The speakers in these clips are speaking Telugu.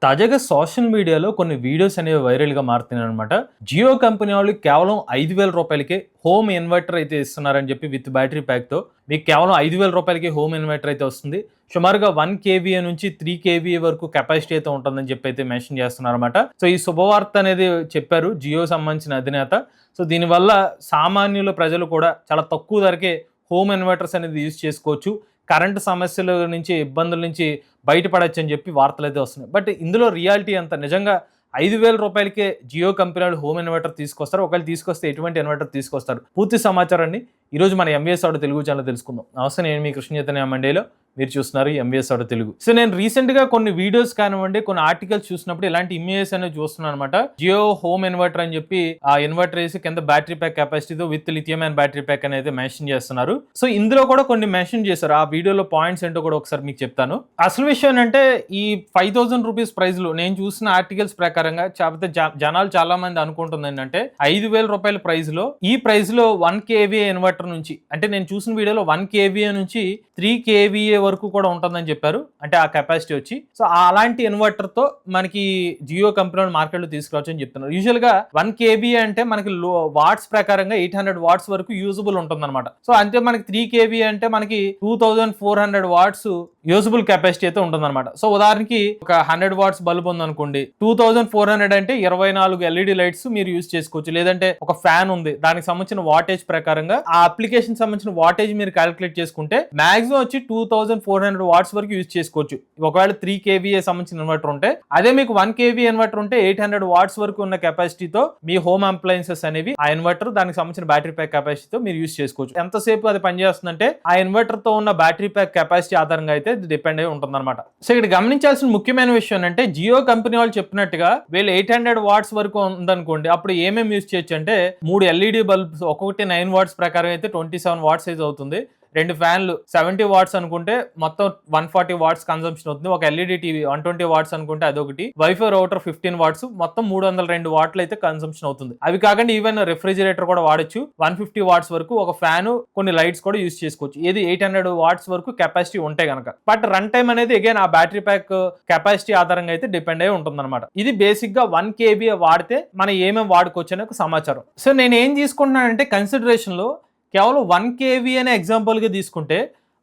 తాజాగా సోషల్ మీడియాలో కొన్ని వీడియోస్ అనేవి వైరల్‌గా మారుతున్నాయన్నమాట. జియో కంపెనీ వాళ్ళు కేవలం రూ. 5,000కే హోమ్ ఇన్వర్టర్ అయితే ఇస్తున్నారని చెప్పి విత్ బ్యాటరీ ప్యాక్‌తో మీకు కేవలం రూ. 5,000కే హోమ్ ఇన్వర్టర్ అయితే వస్తుంది. సుమారుగా 1 కేవీఏ నుంచి 3 కేవీఏ వరకు కెపాసిటీ అయితే ఉంటుందని చెప్పి అయితే మెన్షన్ చేస్తున్నారన్నమాట. సో ఈ శుభవార్త అనేది చెప్పారు జియో సంబంధించిన అధినేత. సో దీనివల్ల సామాన్యుల ప్రజలు కూడా చాలా తక్కువ ధరకే హోమ్ ఇన్వర్టర్స్ అనేది యూజ్ చేసుకోవచ్చు. కరెంట్ సమస్యల నుంచి, ఇబ్బందుల నుంచి బయటపడొచ్చని చెప్పి వార్తలైతే వస్తున్నాయి. బట్ ఇందులో రియాలిటీ ఎంత? నిజంగా రూ. 5,000కే జియో కంపెనీ వాళ్ళు హోమ్ ఇన్వర్టర్ తీసుకొస్తారు. ఒకవేళ తీసుకొస్తే ఎటువంటి ఇన్వర్టర్ తీసుకొస్తారు? పూర్తి సమాచారాన్ని ఈరోజు మన ఎంవీఎస్ ఆటో తెలుగు ఛానల్ తెలుసుకుందాం. నమస్తే, నేను మీ కృష్ణ చైతన్య మండేలో. మీరు చూస్తున్నారు ఎంవీఎస్ ఆటో తెలుగు. సో నేను రీసెంట్‌గా కొన్ని వీడియోస్ కానివ్వండి, కొన్ని ఆర్టికల్స్ చూసినప్పుడు ఇలాంటి ఇమేజెస్ అనేవి చూస్తున్నాను అనమాట. జియో హోమ్ ఇన్వర్టర్ అని చెప్పి ఆ ఇన్వర్టర్ వేసి కింద బ్యాటరీ ప్యాక్ కెపాసిటీతో with lithium and battery pack అనేది మెన్షన్ చేస్తున్నారు. సో ఇందులో కూడా కొన్ని మెన్షన్ చేశారు. ఆ వీడియోలో పాయింట్స్ ఏంటో కూడా ఒకసారి మీకు చెప్తాను. అసలు విషయం ఏంటంటే ఈ 5,000 రూపీస్ ప్రైస్ లో నేను చూసిన ఆర్టికల్స్ ప్రకారంగా కాకపోతే జనాలు చాలా మంది అనుకుంటుంది ఏంటంటే రూ. 5,000 ప్రైస్ లో ఈ ప్రైస్ లో 1 కేవీఏ ఇన్వర్టర్ నుంచి, అంటే నేను చూసిన వీడియోలో 1 కేవీఏ నుంచి 3 కేవీఏ వరకు కూడా ఉంటుందని చెప్పారు. అంటే ఆ కెపాసిటీ వచ్చి సో అలాంటి ఇన్వర్టర్ తో మనకి జియో కంపెనీ మార్కెట్ లో తీసుకురావచ్చు అని చెప్తున్నారు. యూజువల్ గా 1 కేవీఏ అంటే మనకి వాట్స్ ప్రకారంగా 800 వాట్స్ వరకు యూజబుల్ ఉంటుంది అనమాట. సో అంటే మనకి 3 కేవీఏ అంటే మనకి 2,400 వాట్స్ యూజబుల్ కెపాసిటీ అయితే ఉంటుంది అనమాట. సో ఉదాహరణకి ఒక 100 వాట్స్ బల్బ్ ఉంది అనుకోండి, 2,400 అంటే 24 ఎల్ఈడి లైట్స్ మీరు యూజ్ చేసుకోవచ్చు. లేదంటే ఒక ఫ్యాన్ ఉంది, దానికి సంబంధించిన వాటేజ్ ప్రకారంగా ఆ అప్లికేషన్ సంబంధించిన వాటేజ్ మీరు క్యాలిక్యులేట్ చేసుకుంటే మాక్సిమం వచ్చి 2,400 వాట్స్ వరకు యూజ్ చేసుకోవచ్చు. ఒకవేళ 3 కేవీఏ సంబంధించిన ఇన్వర్టర్ ఉంటే, అదే మీకు 1 కేవీ ఇన్వర్టర్ ఉంటే 800 వాట్స్ వరకు ఉన్న కెపాసిటీతో మీ హోమ్ అప్లయన్సెస్ అనేవి ఆ ఇన్వర్టర్ దానికి సంబంధించిన బ్యాటరీ ప్యాక్ కెపాసిటీతో మీరు యూజ్ చేసుకోవచ్చు. ఎంతసేపు అది పనిచేస్తుందంటే ఆ ఇన్వర్టర్ తో ఉన్న బ్యాటరీ ప్యాక్ కెపాసిటీ ఆధారంగా అయితే డిపెండ్ అయి ఉంటుంది అనమాట. సో ఇక్కడ గమనించాల్సిన ముఖ్యమైన విషయం అంటే జియో కంపెనీ వాళ్ళు చెప్పినట్టుగా వీళ్ళు 800 వాట్స్ వరకు ఉందనుకోండి, అప్పుడు ఏమేమి యూజ్ చేయొచ్చు అంటే 3 ఎల్ఈడి బల్బ్స్ ఒక్కొక్కటి 9 వాట్స్ ప్రకారం అయితే 27 వాట్స్ అయితే అవుతుంది. 2 ఫ్యాన్లు 70 వాట్స్ అనుకుంటే మొత్తం 140 వాట్స్ కన్సంప్షన్ అవుతుంది. ఒక ఎల్ఈడి టీవీ 120 వాట్స్ అనుకుంటే అదొకటి, వైఫై రౌటర్ 15 వాట్స్, మొత్తం 302 వాట్లు అయితే కన్సంప్షన్ అవుతుంది. అవి కాకుండా ఈవెన్ రిఫ్రిజిరేటర్ కూడా వాడచ్చు. 150 వాట్స్ వరకు ఒక ఫ్యాన్, కొన్ని లైట్స్ కూడా యూజ్ చేసుకోవచ్చు. ఏది 800 వాట్స్ వరకు కెపాసిటీ ఉంటే గనక. బట్ రన్ టైం అనేది అగైన్ ఆ బ్యాటరీ ప్యాక్ కెపాసిటీ ఆధారంగా అయితే డిపెండ్ అయి ఉంటుంది అనమాట. ఇది బేసిక్ గా 1 కేబీఏ వాడితే మనం ఏమేమి వాడుకోవచ్చు అనే ఒక సమాచారం. సో నేను ఏం తీసుకుంటున్నానంటే కన్సిడరేషన్ లో కేవలం 1 కేవీ అనే ఎగ్జాంపుల్గా తీసుకుంటే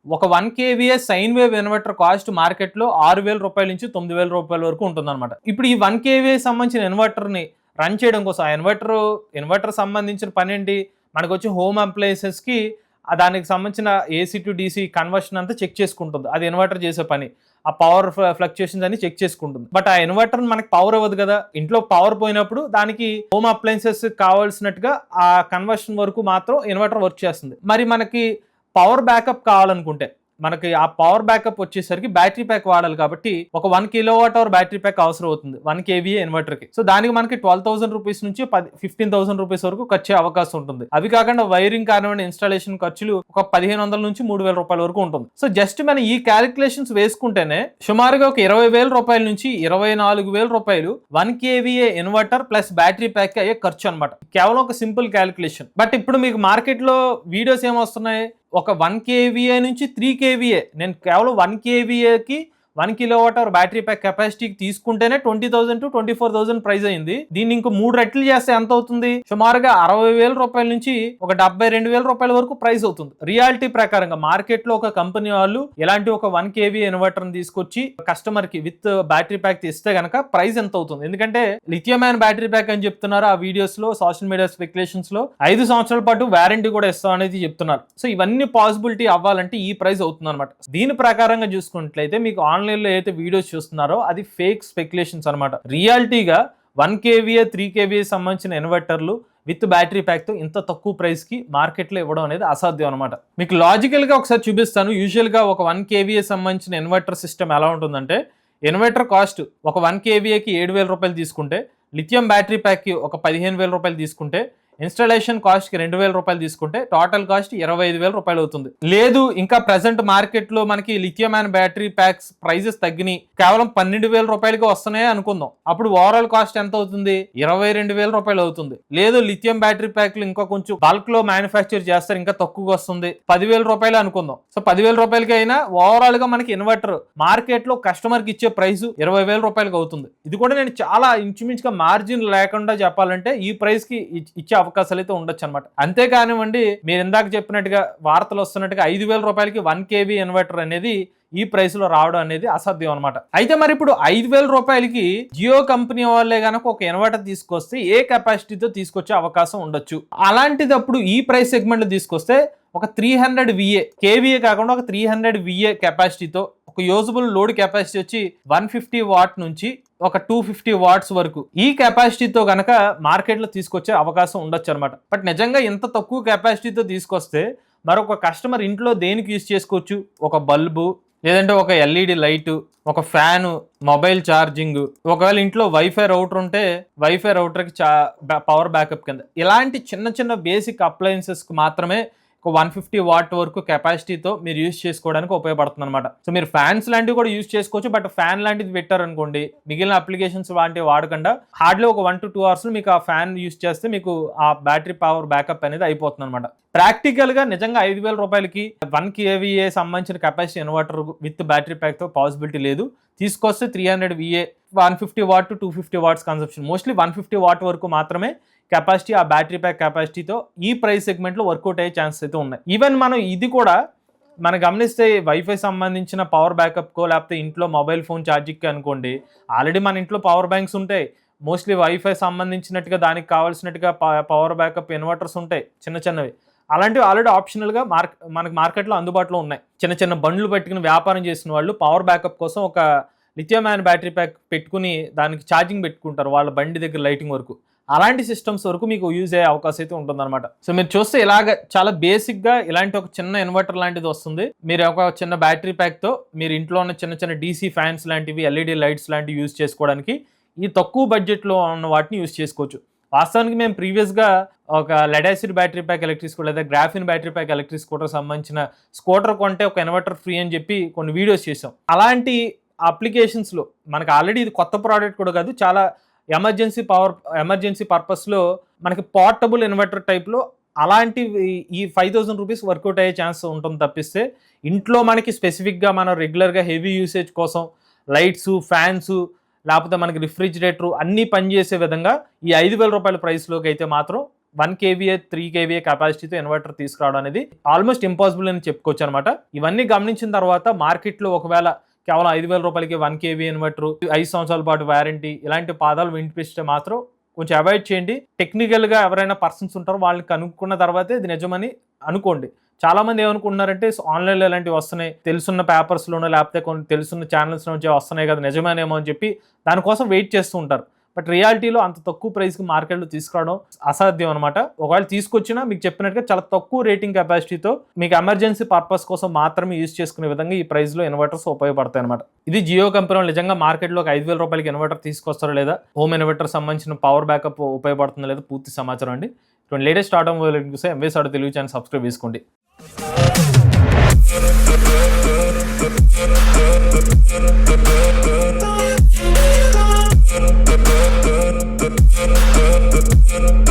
ఒక 1 kVA sine wave inverter cost మార్కెట్లో రూ. 6,000 నుంచి రూ. 9,000 వరకు ఉంటుందన్నమాట. ఇప్పుడు ఈ 1 కేవీఏ సంబంధించిన ఇన్వర్టర్ని రన్ చేయడం కోసం ఆ ఇన్వర్టర్ సంబంధించిన పని ఏంటి, మనకు వచ్చి హోమ్ అప్లయన్సెస్కి దానికి సంబంధించిన ఏసీ టు డీసీ కన్వర్షన్ అంతా చెక్ చేసుకుంటుంది. అది ఇన్వర్టర్ చేసే పని. ఆ పవర్ ఫ్లక్చుయేషన్స్ అని చెక్ చేసుకుంటుంది. బట్ ఆ ఇన్వర్టర్ మనకి పవర్ ఇవ్వదు కదా. ఇంట్లో పవర్ పోయినప్పుడు దానికి హోమ్ అప్లయన్సెస్ కావాల్సినట్టుగా ఆ కన్వర్షన్ వరకు మాత్రం ఇన్వర్టర్ వర్క్ చేస్తుంది. మరి మనకి పవర్ బ్యాకప్ కావాలనుకుంటే మనకి ఆ పవర్ బ్యాకప్ వచ్చేసరికి బ్యాటరీ ప్యాక్ వాడాలి కాబట్టి ఒక 1 కిలోవాట్ అవర్ బ్యాటరీ ప్యాక్ అవసరం అవుతుంది 1 కేవీఏ ఇన్వర్టర్ కి. సో దానికి మనకి 12,000 రూపీస్ నుంచి 15,000 రూపీస్ వరకు ఖర్చు అవకాశం ఉంటుంది. అవి కాకుండా వైరింగ్ కానివ్వండి, ఇన్స్టాలేషన్ ఖర్చులు ఒక 1,500 నుంచి 3,000 వరకు ఉంటుంది. సో జస్ట్ మనం ఈ క్యాలిక్యులేషన్స్ వేసుకుంటేనే సుమారుగా ఒక 20,000 రూపాయల నుంచి 24,000 రూపాయలు 1 kVA inverter plus battery pack అయ్యే ఖర్చు అనమాట. కేవలం ఒక సింపుల్ క్యాలిక్యులేషన్. బట్ ఇప్పుడు మీకు మార్కెట్ లో వీడియోస్ ఏమొస్తున్నాయి, ఒక 1 కేవీఏ నుంచి 3 కేవీఏ, నేను కేవలం 1 కేవీఏకి 1 కిలోవాట్ అవర్ బ్యాటరీ ప్యాక్ కెపాసిటీకి తీసుకుంటేనే 20,000 to 24,000 ప్రైస్ అయింది. దీన్ని ఇంకో 3 రెట్లు చేస్తే ఎంత అవుతుంది, సుమారుగా 60,000 రూపాయల నుంచి ఒక 72,000 రూపాయల వరకు ప్రైస్ అవుతుంది. రియాలిటీ ప్రకారంగా మార్కెట్ లో ఒక కంపెనీ వాళ్ళు ఇలాంటి ఒక 1 కేవీ ఇన్వర్టర్ తీసుకొచ్చి కస్టమర్ కి విత్ బ్యాటరీ ప్యాక్ ఇస్తే గనక ప్రైస్ ఎంత అవుతుంది. ఎందుకంటే లిథియం అయన్ బ్యాటరీ ప్యాక్ అని చెప్తున్నారు ఆ వీడియోస్ లో, సోషల్ మీడియా స్పెక్యులేషన్స్ లో 5 సంవత్సరాల పాటు వారంటీ కూడా ఇస్తాం అనేది చెప్తున్నారు. సో ఇవన్నీ పాసిబిలిటీ అవ్వాలంటే ఈ ప్రైస్ అవుతుంది అనమాట. దీని ప్రకారంగా చూసుకున్నట్లయితే మీకు ఆన్లైన్ లో ఏదైతే వీడియోస్ చూస్తున్నారో అది ఫేక్ స్పెక్యులేషన్స్ అనమాట. రియాలిటీగా 1 కేవీఏ 3 కేవీఏ సంబంధించిన ఇన్వర్టర్లు విత్ బ్యాటరీ ప్యాక్ తో ఇంత తక్కువ ప్రైస్ కి మార్కెట్ లో ఇవ్వడం అనేది అసాధ్యం అనమాట. మీకు లాజికల్ గా ఒకసారి చూపిస్తాను. యూజువల్ గా ఒక 1 కేవీఏ సంబంధించిన ఇన్వర్టర్ సిస్టమ్ ఎలా ఉంటుందంటే, ఇన్వర్టర్ కాస్ట్ ఒక 1 కేవీఏకి 7,000 రూపాయలు తీసుకుంటే, లిథియం బ్యాటరీ ప్యాక్ కి ఒక 15,000 రూపాయలు తీసుకుంటే, ఇన్స్టాలేషన్ కాస్ట్ కి 2,000 రూపాయలు తీసుకుంటే టోటల్ కాస్ట్ 25,000 రూపాయలు అవుతుంది. లేదు ఇంకా ప్రెసెంట్ మార్కెట్ లో మనకి lithium ion battery packs prices తగ్గినాయి, కేవలం 12,000 రూపాయలకి వస్తున్నాయి అనుకుందాం. అప్పుడు ఓవరాల్ కాస్ట్ ఎంత అవుతుంది? 22,000 రూపాయలు అవుతుంది. లేదు లిథియం బ్యాటరీ ప్యాక్లు ఇంకా కొంచెం బల్క్ లో మ్యానుఫ్యాక్చర్ చేస్తారు, ఇంకా తక్కువగా వస్తుంది, 10,000 రూపాయలు అనుకుందాం. సో 10,000 రూపాయలకి అయినా ఓవరాల్ గా మనకి ఇన్వర్టర్ మార్కెట్ లో కస్టమర్ కి ఇచ్చే ప్రైస్ 20,000 రూపాయలకి అవుతుంది. ఇది కూడా నేను చాలా ఇంచుమించుగా మార్జిన్ లేకుండా చెప్పాలంటే ఈ ప్రైస్ కి ఇచ్చే అవకాశాలు అయితే ఉండొచ్చు అనమాట. అంతేకానివ్వండి, మీరు ఇందాక చెప్పినట్టుగా వార్తలు వస్తున్నట్టుగా 5,000 రూపాయలకి 1 kV ఇన్వర్టర్ అనేది ఈ ప్రైస్ లో రావడం అనేది అసాధ్యం అనమాట. అయితే మరి ఇప్పుడు 5,000 రూపాయలకి జియో కంపెనీ వాళ్ళే గనక ఒక ఇన్వర్టర్ తీసుకొస్తే ఏ కెపాసిటీతో తీసుకొచ్చే అవకాశం ఉండొచ్చు? అలాంటిదప్పుడు ఈ ప్రైస్ సెగ్మెంట్ లో తీసుకొస్తే ఒక 300 VA కేవీఏ కాకుండా ఒక 300 VA కెపాసిటీతో ఒక యూజబుల్ లోడ్ కెపాసిటీ వచ్చి 150 వాట్ నుంచి ఒక 250 వాట్స్ వరకు ఈ కెపాసిటీతో గనక మార్కెట్లో తీసుకొచ్చే అవకాశం ఉండొచ్చు అనమాట. బట్ నిజంగా ఇంత తక్కువ కెపాసిటీతో తీసుకొస్తే మరొక కస్టమర్ ఇంట్లో దేనికి యూజ్ చేసుకోవచ్చు? ఒక బల్బు, లేదంటే ఒక LED లైట్, ఒక ఫ్యాను, మొబైల్ ఛార్జింగ్, ఒకవేళ ఇంట్లో వైఫై రౌటర్ ఉంటే వైఫై రౌటర్కి పవర్ బ్యాకప్ కింద ఇలాంటి చిన్న చిన్న బేసిక్ అప్లయన్సెస్కి మాత్రమే ఒక 150 వాట్ వరకు కెపాసిటీతో మీరు యూజ్ చేసుకోవడానికి ఉపయోగపడుతుంది అనమాట. సో మీరు ఫ్యాన్స్ లాంటివి కూడా యూజ్ చేసుకోవచ్చు, బట్ ఫ్యాన్ లాంటిది పెట్టారనుకోండి మిగిలిన అప్లికేషన్స్ లాంటివి వాడకుండా హార్డ్లీ ఒక 1 to 2 అవర్స్ మీకు ఆ ఫ్యాన్ యూజ్ చేస్తే మీకు ఆ బ్యాటరీ పవర్ బ్యాకప్ అనేది అయిపోతుంది అనమాట. ప్రాక్టికల్ గా నిజంగా 5,000 రూపాయలకి 1 kVA సంబంధించిన capacity inverter with battery pack తో పాసిబిలిటీ లేదు. తీసుకొస్తే 300 VA 150 watt to 250 watts consumption, mostly 150 watt వరకు మాత్రమే కెపాసిటీ ఆ బ్యాటరీ ప్యాక్ కెపాసిటీతో ఈ ప్రైస్ సెగ్మెంట్లో వర్కౌట్ అయ్యే ఛాన్సెస్ అయితే ఉన్నాయి. ఈవెన్ మనం ఇది కూడా మనం గమనిస్తే వైఫై సంబంధించిన పవర్ బ్యాకప్కో లేకపోతే ఇంట్లో మొబైల్ ఫోన్ ఛార్జింగ్కి అనుకోండి, ఆల్రెడీ మన ఇంట్లో పవర్ బ్యాంక్స్ ఉంటాయి. మోస్ట్లీ వైఫై సంబంధించినట్టుగా దానికి కావాల్సినట్టుగా పవర్ బ్యాకప్ ఇన్వర్టర్స్ ఉంటాయి చిన్న చిన్నవి. అలాంటివి ఆల్రెడీ ఆప్షనల్గా మనకి మార్కెట్లో అందుబాటులో ఉన్నాయి. చిన్న చిన్న బండ్లు పెట్టుకుని వ్యాపారం చేసిన వాళ్ళు పవర్ బ్యాకప్ కోసం ఒక లిథియం అయన్ బ్యాటరీ ప్యాక్ పెట్టుకుని దానికి ఛార్జింగ్ పెట్టుకుంటారు వాళ్ళ బండి దగ్గర లైటింగ్ వరకు. అలాంటి సిస్టమ్స్ వరకు మీకు యూజ్ అయ్యే అవకాశం అయితే ఉంటుందన్నమాట. సో మీరు చూస్తే ఇలాగ చాలా బేసిక్గా ఇలాంటి ఒక చిన్న ఇన్వర్టర్ లాంటిది వస్తుంది. మీరు ఒక చిన్న బ్యాటరీ ప్యాక్తో మీరు ఇంట్లో ఉన్న చిన్న చిన్న DC ఫ్యాన్స్ లాంటివి, LED లైట్స్ లాంటివి యూజ్ చేసుకోవడానికి ఈ తక్కువ బడ్జెట్లో ఉన్న వాటిని యూజ్ చేసుకోవచ్చు. వాస్తవానికి మేము ప్రీవియస్గా ఒక lead acid battery pack electric scooter లేదా graphene battery pack electric scooter సంబంధించిన స్కూటర్ కొంటే ఒక ఇన్వర్టర్ ఫ్రీ అని చెప్పి కొన్ని వీడియోస్ చేసాం. అలాంటి అప్లికేషన్స్లో మనకి ఆల్రెడీ ఇది కొత్త ప్రోడక్ట్ కూడా కాదు, చాలా ఎమర్జెన్సీ పర్పస్లో మనకి పోర్టబుల్ ఇన్వర్టర్ టైప్లో అలాంటి ఈ 5,000 రూపీస్ వర్కౌట్ అయ్యే ఛాన్స్ ఉంటుంది తప్పిస్తే ఇంట్లో మనకి స్పెసిఫిక్గా మనం రెగ్యులర్గా హెవీ యూసేజ్ కోసం లైట్స్, ఫ్యాన్స్, లేకపోతే మనకి రిఫ్రిజిరేటర్ అన్నీ పనిచేసే విధంగా ఈ 5,000 రూపాయల ప్రైస్లోకి అయితే మాత్రం 1 kVA 3 kVA కెపాసిటీతో ఇన్వర్టర్ తీసుకురావడం అనేది ఆల్మోస్ట్ ఇంపాసిబుల్ అని చెప్పుకోవచ్చు అనమాట. ఇవన్నీ గమనించిన తర్వాత మార్కెట్లో ఒకవేళ కేవలం 5,000 రూపాయలకి 1 kVA ఇన్వర్టర్, 5 సంవత్సరాల పాటు వారంటీ ఇలాంటి పాదాలు వినిపిస్తే మాత్రం కొంచెం అవాయిడ్ చేయండి. టెక్నికల్గా ఎవరైనా పర్సన్స్ ఉంటారో వాళ్ళని కనుక్కున్న తర్వాతే ఇది నిజమని అనుకోండి. చాలా మంది ఏమనుకుంటున్నారంటే ఆన్లైన్లో ఇలాంటివి వస్తున్నాయి, తెలుసున్న పేపర్స్లోనో లేకపోతే కొన్ని తెలుసున్న ఛానల్స్ నుంచి వస్తున్నాయి కదా నిజమేనేమో అని చెప్పి దానికోసం వెయిట్ చేస్తూ ఉంటారు. బట్ రియాలిటీలో అంత తక్కువ ప్రైస్కి మార్కెట్లో తీసుకురావడం అసాధ్యం అనమాట. ఒకవేళ తీసుకొచ్చినా మీకు చెప్పినట్టుగా చాలా తక్కువ రేటింగ్ కెపాసిటీతో మీకు ఎమర్జెన్సీ పర్పస్ కోసం మాత్రమే యూజ్ చేసుకునే విధంగా ఈ ప్రైస్లో ఇన్వర్టర్స్ ఉపయోగపడతాయి అనమాట. ఇది జియో కంపెనీ నిజంగా మార్కెట్లో 5,000 రూపాయలకి ఇన్వర్టర్ తీసుకొస్తారో లేదా, హోమ్ ఇన్వర్టర్ సంబంధించిన పవర్ బ్యాకప్ ఉపయోగపడుతుందో లేదా పూర్తి సమాచారం అండి. ఇటువంటి లేటెస్ట్ ఆటోమొబైల్ చూస్తే MVS Auto Telugu channel subscribe చేసుకోండి. Thank you.